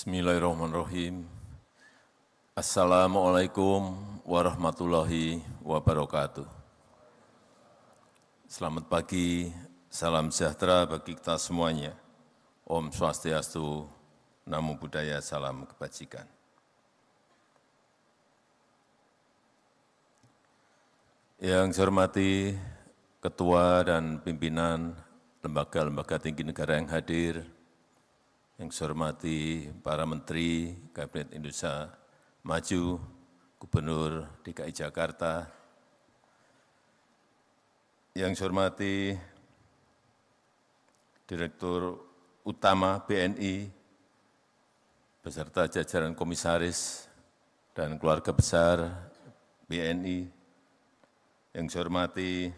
Bismillahirrahmanirrahim. Assalamualaikum warahmatullahi wabarakatuh. Selamat pagi, salam sejahtera bagi kita semuanya. Om Swastiastu, Namo Buddhaya, salam kebajikan. Yang saya hormati Ketua dan pimpinan lembaga-lembaga tinggi negara yang hadir, yang saya hormati para Menteri Kabinet Indonesia Maju, Gubernur DKI Jakarta, yang saya hormati Direktur Utama BNI, beserta jajaran komisaris dan keluarga besar BNI, yang saya hormati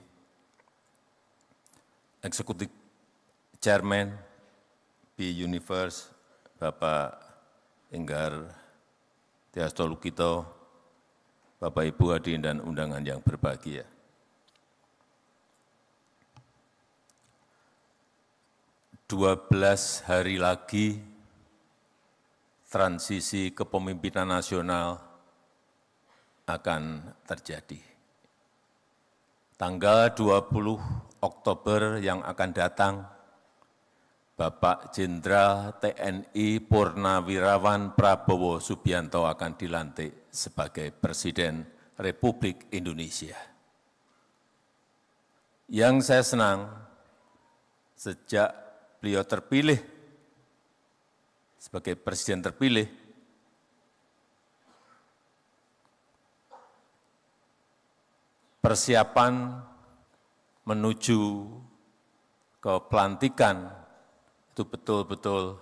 Eksekutif Chairman B-Universe, Bapak Enggar Tiasto Lukito, Bapak Ibu hadirin dan undangan yang berbahagia. Dua 12 hari lagi transisi kepemimpinan nasional akan terjadi. Tanggal 20 Oktober yang akan datang, Bapak Jenderal TNI Purnawirawan Prabowo Subianto akan dilantik sebagai Presiden Republik Indonesia. Yang saya senang, sejak beliau terpilih sebagai Presiden terpilih, persiapan menuju ke pelantikan itu betul-betul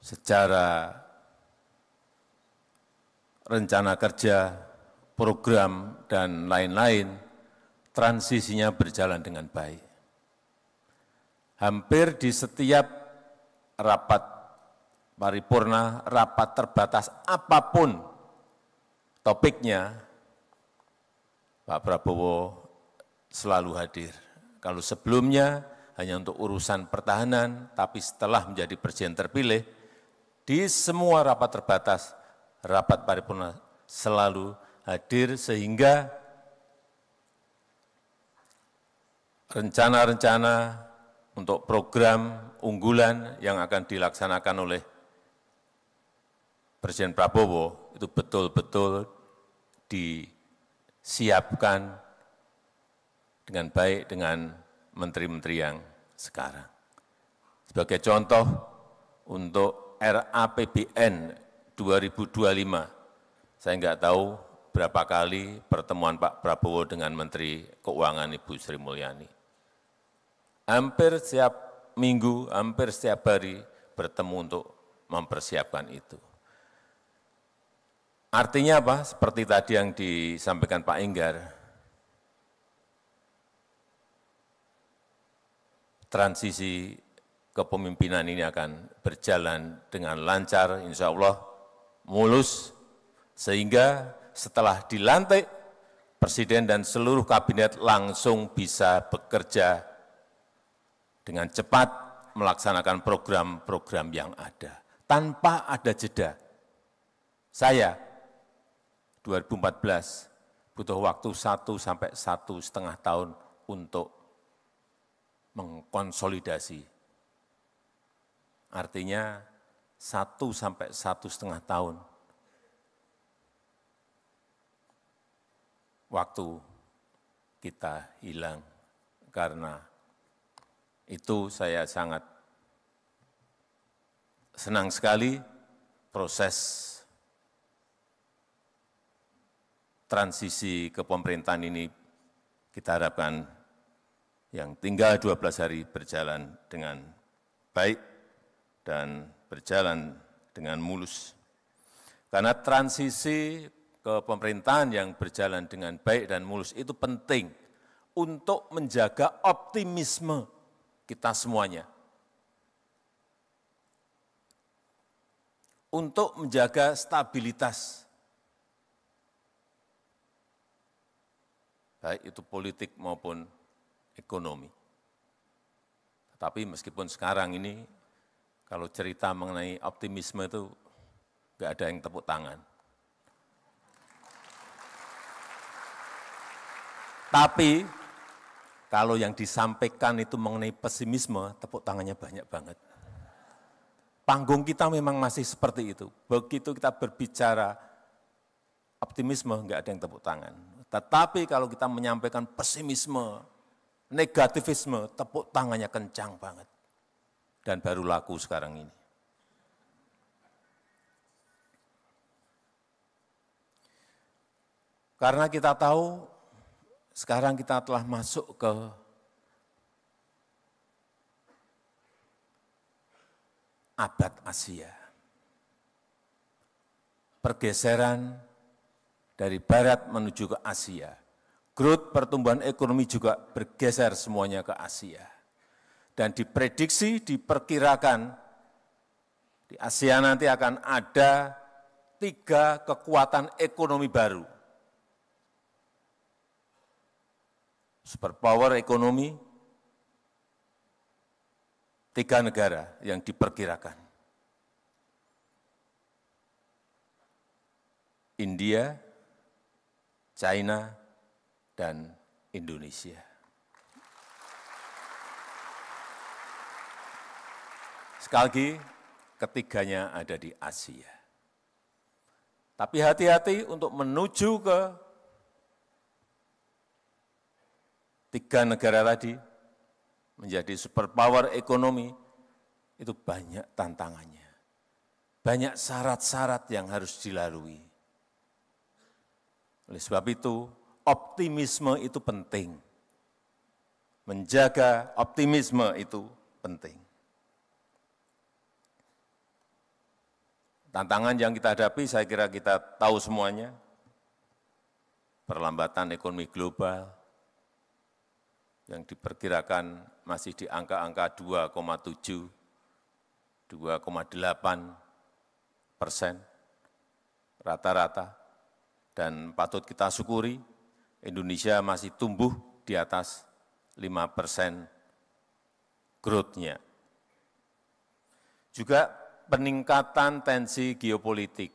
secara rencana kerja, program, dan lain-lain, transisinya berjalan dengan baik. Hampir di setiap rapat paripurna, rapat terbatas apapun topiknya, Pak Prabowo selalu hadir. Kalau sebelumnya hanya untuk urusan pertahanan, tapi setelah menjadi presiden terpilih, di semua rapat terbatas, rapat paripurna selalu hadir sehingga rencana-rencana untuk program unggulan yang akan dilaksanakan oleh Presiden Prabowo itu betul-betul disiapkan dengan baik dengan menteri-menteri yang sekarang. Sebagai contoh, untuk RAPBN 2025, saya enggak tahu berapa kali pertemuan Pak Prabowo dengan Menteri Keuangan Ibu Sri Mulyani. Hampir setiap minggu, hampir setiap hari bertemu untuk mempersiapkan itu. Artinya apa? Seperti tadi yang disampaikan Pak Enggar, transisi kepemimpinan ini akan berjalan dengan lancar, insya Allah mulus, sehingga setelah dilantik, Presiden dan seluruh kabinet langsung bisa bekerja dengan cepat melaksanakan program-program yang ada, tanpa ada jeda. Saya 2014 butuh waktu 1 sampai 1,5 tahun untuk mengkonsolidasi. Artinya 1 sampai 1,5 tahun waktu kita hilang. Karena itu saya sangat senang sekali proses transisi kepemerintahan ini kita harapkan yang tinggal 12 hari berjalan dengan baik dan berjalan dengan mulus. Karena transisi kepemerintahan yang berjalan dengan baik dan mulus itu penting untuk menjaga optimisme kita semuanya. Untuk menjaga stabilitas, baik itu politik maupun ekonomi. Tapi meskipun sekarang ini, kalau cerita mengenai optimisme itu nggak ada yang tepuk tangan. Tapi kalau yang disampaikan itu mengenai pesimisme, tepuk tangannya banyak banget. Panggung kita memang masih seperti itu. Begitu kita berbicara optimisme, nggak ada yang tepuk tangan. Tetapi kalau kita menyampaikan pesimisme, negativisme, tepuk tangannya kencang banget. Dan baru laku sekarang ini. Karena kita tahu sekarang kita telah masuk ke abad Asia. Pergeseran dari barat menuju ke Asia. Growth pertumbuhan ekonomi juga bergeser semuanya ke Asia. Dan diprediksi, diperkirakan di Asia nanti akan ada 3 kekuatan ekonomi baru. Superpower ekonomi, 3 negara yang diperkirakan. India, China, dan Indonesia. Sekali lagi, ketiganya ada di Asia. Tapi hati-hati untuk menuju ke 3 negara tadi, menjadi superpower ekonomi, itu banyak tantangannya. Banyak syarat-syarat yang harus dilalui. Oleh sebab itu, optimisme itu penting. Menjaga optimisme itu penting. Tantangan yang kita hadapi, saya kira kita tahu semuanya. Perlambatan ekonomi global yang diperkirakan masih di angka-angka 2,7, 2,8% rata-rata. Dan patut kita syukuri, Indonesia masih tumbuh di atas 5% growth-nya. Juga peningkatan tensi geopolitik.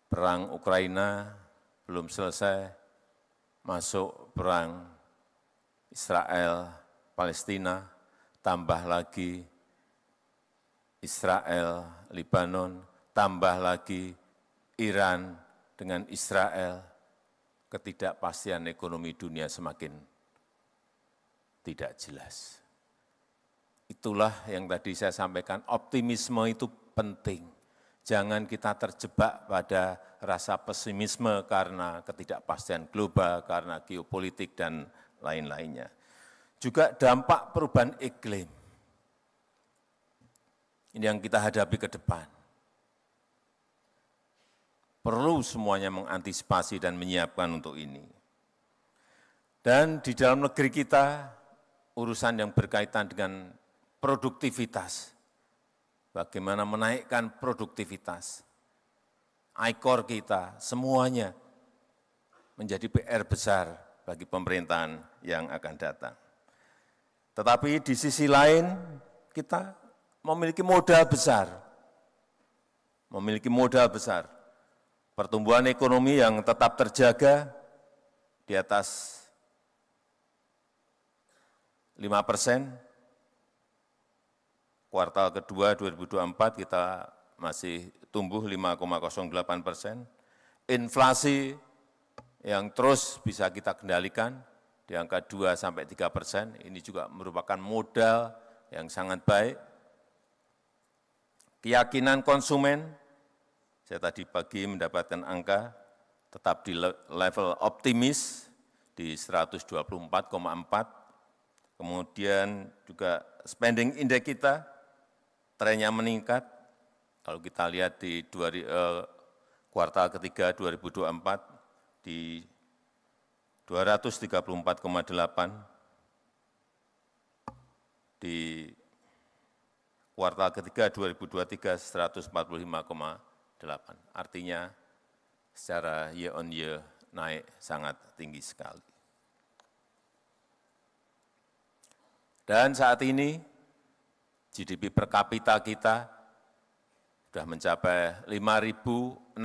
Perang Ukraina belum selesai, masuk perang Israel-Palestina, tambah lagi Israel-Libanon, tambah lagi Iran dengan Israel, ketidakpastian ekonomi dunia semakin tidak jelas. Itulah yang tadi saya sampaikan, optimisme itu penting. Jangan kita terjebak pada rasa pesimisme karena ketidakpastian global, karena geopolitik dan lain-lainnya. Juga dampak perubahan iklim. Ini yang kita hadapi ke depan. Perlu semuanya mengantisipasi dan menyiapkan untuk ini. Dan di dalam negeri kita, urusan yang berkaitan dengan produktivitas. Bagaimana menaikkan produktivitas. ICOR kita, semuanya menjadi PR besar bagi pemerintahan yang akan datang. Tetapi di sisi lain, kita memiliki modal besar. Memiliki modal besar. Pertumbuhan ekonomi yang tetap terjaga di atas 5%. Kuartal kedua 2024 kita masih tumbuh 5,08%. Inflasi yang terus bisa kita kendalikan di angka 2-3%. Ini juga merupakan modal yang sangat baik. Keyakinan konsumen, saya tadi pagi mendapatkan angka tetap di level optimis di 124,4. Kemudian juga spending index kita trennya meningkat. Kalau kita lihat di kuartal ketiga 2024 di 234,8, di kuartal ketiga 2023 145,8. Artinya secara year on year naik sangat tinggi sekali. Dan saat ini GDP per kapita kita sudah mencapai 5.060.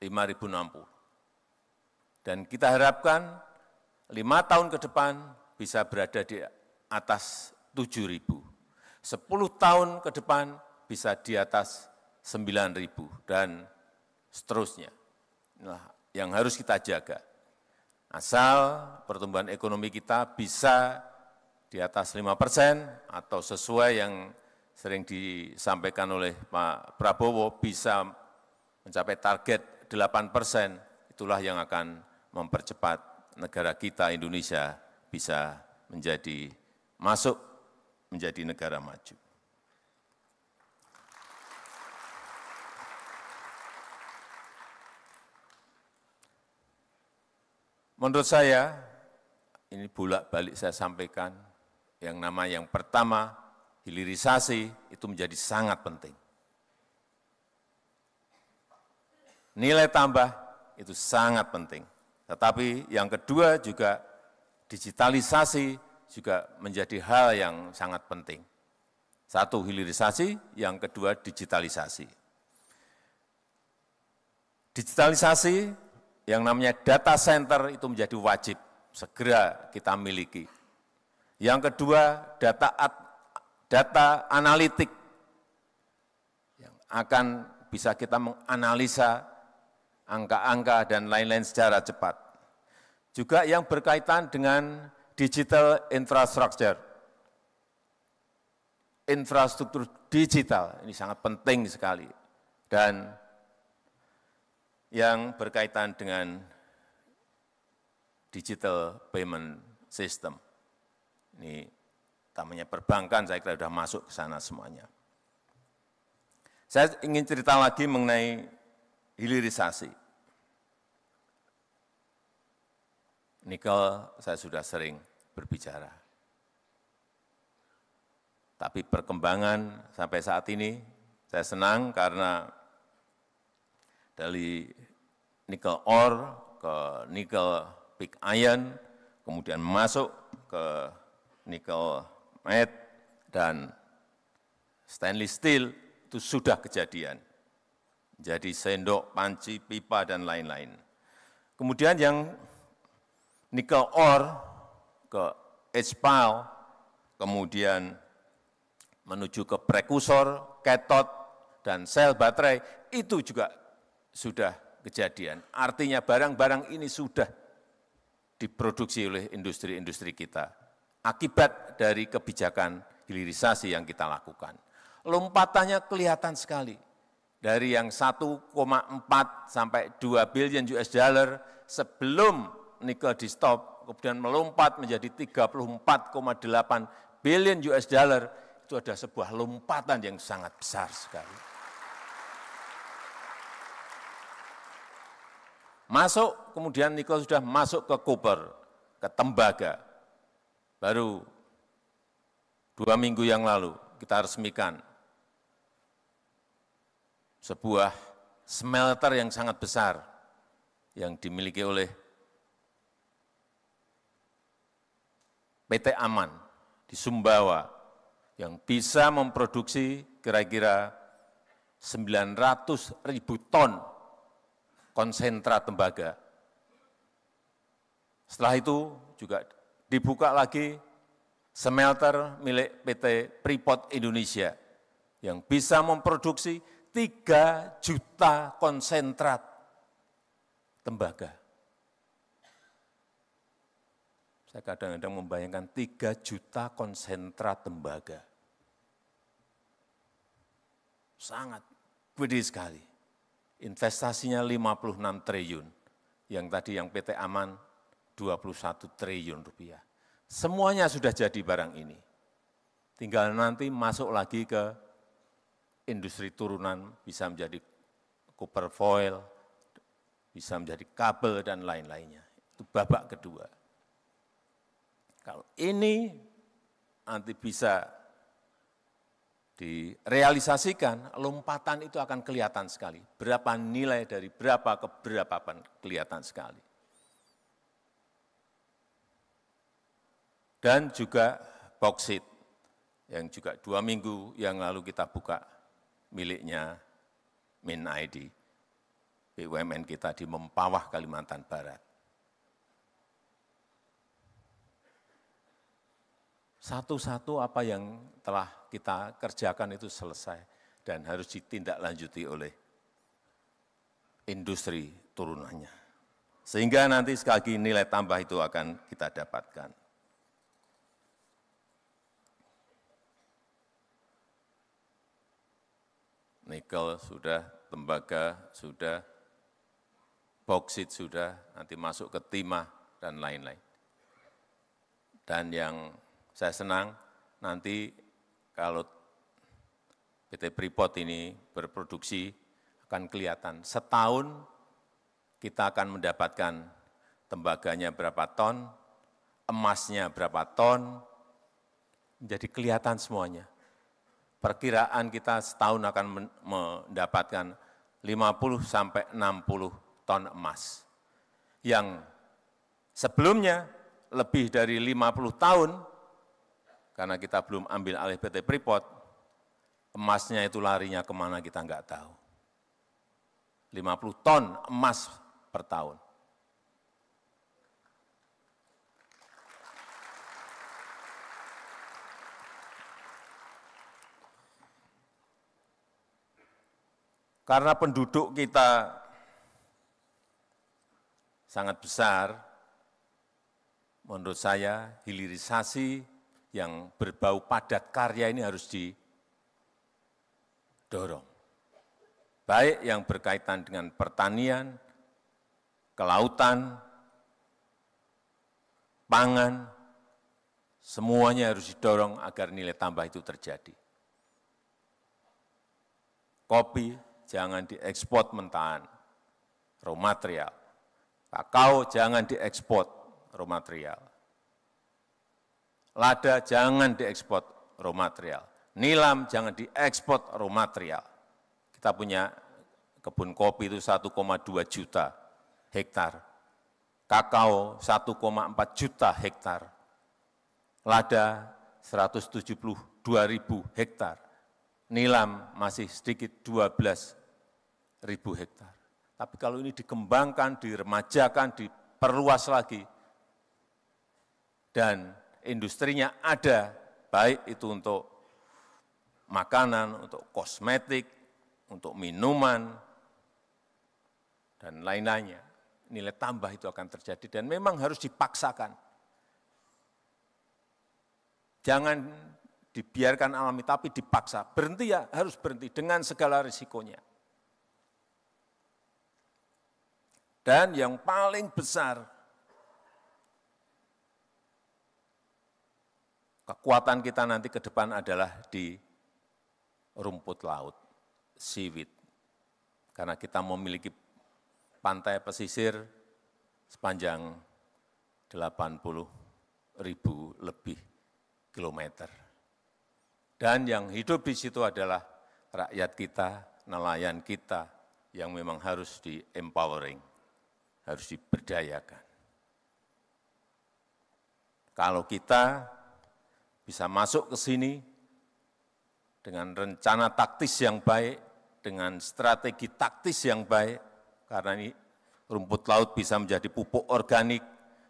5.060. Dan kita harapkan 5 tahun ke depan bisa berada di atas 7.000. 10 tahun ke depan bisa di atas 9.000 dan seterusnya. Inilah yang harus kita jaga. Asal pertumbuhan ekonomi kita bisa di atas 5% atau sesuai yang sering disampaikan oleh Pak Prabowo bisa mencapai target 8%, itulah yang akan mempercepat negara kita Indonesia bisa masuk menjadi negara maju. Menurut saya, ini bolak-balik saya sampaikan, yang pertama, hilirisasi itu menjadi sangat penting. Nilai tambah itu sangat penting. Tetapi yang kedua juga digitalisasi juga menjadi hal yang sangat penting. Satu, hilirisasi, yang kedua digitalisasi. Digitalisasi yang namanya data center itu menjadi wajib segera kita miliki. Yang kedua, data analitik yang akan bisa kita menganalisa angka-angka dan lain-lain secara cepat. Juga yang berkaitan dengan digital infrastructure. Infrastruktur digital ini sangat penting sekali. Dan yang berkaitan dengan digital payment system. Ini namanya perbankan, saya kira sudah masuk ke sana semuanya. Saya ingin cerita lagi mengenai hilirisasi. Nikel saya sudah sering berbicara. Tapi perkembangan sampai saat ini saya senang karena dari nikel ore ke nikel pig iron, kemudian masuk ke nikel matte dan stainless steel itu sudah kejadian. Jadi sendok, panci, pipa, dan lain-lain. Kemudian yang nikel ore ke HPAL, kemudian menuju ke prekursor, cathode, dan sel baterai, itu juga sudah kejadian. Artinya barang-barang ini sudah diproduksi oleh industri-industri kita. Akibat dari kebijakan hilirisasi yang kita lakukan. Lompatannya kelihatan sekali. Dari yang 1,4 sampai 2 billion US dollar sebelum nikel di stop, kemudian melompat menjadi 34,8 billion US dollar, itu ada sebuah lompatan yang sangat besar sekali. Masuk, kemudian nikel sudah masuk ke koper, ke tembaga. Baru 2 minggu yang lalu kita resmikan sebuah smelter yang sangat besar yang dimiliki oleh PT Aman di Sumbawa yang bisa memproduksi kira-kira 900.000 ton konsentrat tembaga. Setelah itu juga dibuka lagi smelter milik PT Freeport Indonesia yang bisa memproduksi 3 juta konsentrat tembaga. Saya kadang-kadang membayangkan 3 juta konsentrat tembaga. Sangat gede sekali. Investasinya 56 triliun, yang tadi yang PT Aman 21 triliun rupiah. Semuanya sudah jadi barang ini. Tinggal nanti masuk lagi ke industri turunan, bisa menjadi copper foil, bisa menjadi kabel dan lain-lainnya. Itu babak kedua. Kalau ini nanti bisa direalisasikan, lompatan itu akan kelihatan sekali. Berapa nilai dari berapa ke berapa kelihatan sekali. dan juga bauksit yang juga 2 minggu yang lalu kita buka miliknya MinID, BUMN kita di Mempawah, Kalimantan Barat. Satu-satu apa yang telah kita kerjakan itu selesai dan harus ditindaklanjuti oleh industri turunannya. Sehingga nanti sekali lagi nilai tambah itu akan kita dapatkan. Nikel sudah, tembaga sudah, bauksit sudah, nanti masuk ke timah dan lain-lain. Dan yang saya senang nanti kalau PT Freeport ini berproduksi akan kelihatan setahun kita akan mendapatkan tembaganya berapa ton, emasnya berapa ton, menjadi kelihatan semuanya. Perkiraan kita setahun akan mendapatkan 50 sampai 60 ton emas. Yang sebelumnya lebih dari 50 tahun, karena kita belum ambil alih PT Freeport, emasnya itu larinya kemana kita nggak tahu. 50 ton emas per tahun. Karena penduduk kita sangat besar, menurut saya hilirisasi yang berbau padat karya ini harus didorong. Baik yang berkaitan dengan pertanian, kelautan, pangan, semuanya harus didorong agar nilai tambah itu terjadi. Kopi, jangan diekspor mentahan, raw material. Kakao jangan diekspor, raw material. Lada jangan diekspor, raw material. Nilam jangan diekspor, raw material. Kita punya kebun kopi itu 1,2 juta hektar. Kakao 1,4 juta hektar. Lada 172.000 hektar. Nilam masih sedikit 12.000 hektar. Tapi kalau ini dikembangkan, diremajakan, diperluas lagi, dan industrinya ada, baik itu untuk makanan, untuk kosmetik, untuk minuman, dan lain-lainnya, nilai tambah itu akan terjadi dan memang harus dipaksakan. Jangan dibiarkan alami, tapi dipaksa. Berhenti ya, harus berhenti dengan segala risikonya. Dan yang paling besar, kekuatan kita nanti ke depan adalah di rumput laut, seaweed. Karena kita memiliki pantai pesisir sepanjang 80.000 lebih kilometer. Dan yang hidup di situ adalah rakyat kita, nelayan kita, yang memang harus di-empowering, harus diberdayakan. Kalau kita bisa masuk ke sini dengan rencana taktis yang baik, dengan strategi taktis yang baik, karena ini rumput laut bisa menjadi pupuk organik,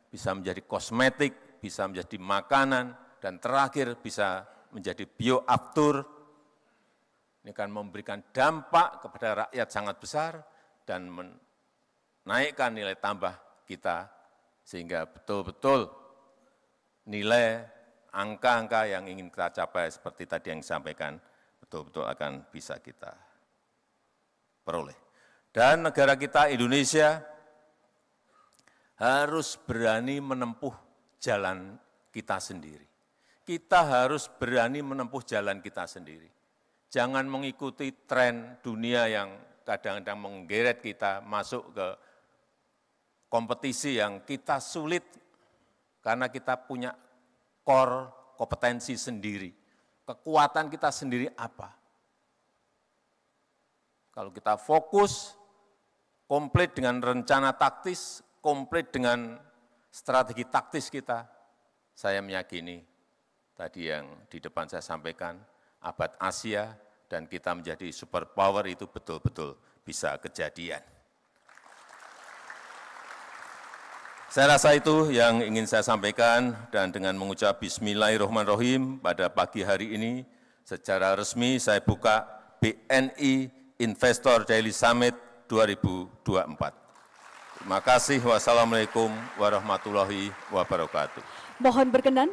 bisa menjadi kosmetik, bisa menjadi makanan, dan terakhir bisa menjadi bioaftur. Ini akan memberikan dampak kepada rakyat sangat besar dan menaikkan nilai tambah kita, sehingga betul-betul nilai angka-angka yang ingin kita capai seperti tadi yang disampaikan, betul-betul akan bisa kita peroleh. Dan negara kita Indonesia harus berani menempuh jalan kita sendiri. Kita harus berani menempuh jalan kita sendiri. Jangan mengikuti tren dunia yang kadang-kadang menggeret kita masuk ke kompetisi yang kita sulit karena kita punya core kompetensi sendiri. Kekuatan kita sendiri apa? Kalau kita fokus, komplit dengan rencana taktis, komplit dengan strategi taktis kita, Saya meyakini tadi yang di depan saya sampaikan, abad Asia dan kita menjadi superpower itu betul-betul bisa kejadian. Saya rasa itu yang ingin saya sampaikan, dan dengan mengucap Bismillahirrahmanirrahim pada pagi hari ini, secara resmi saya buka BNI Investor Daily Summit 2024. Terima kasih. Wassalamualaikum warahmatullahi wabarakatuh. Mohon berkenan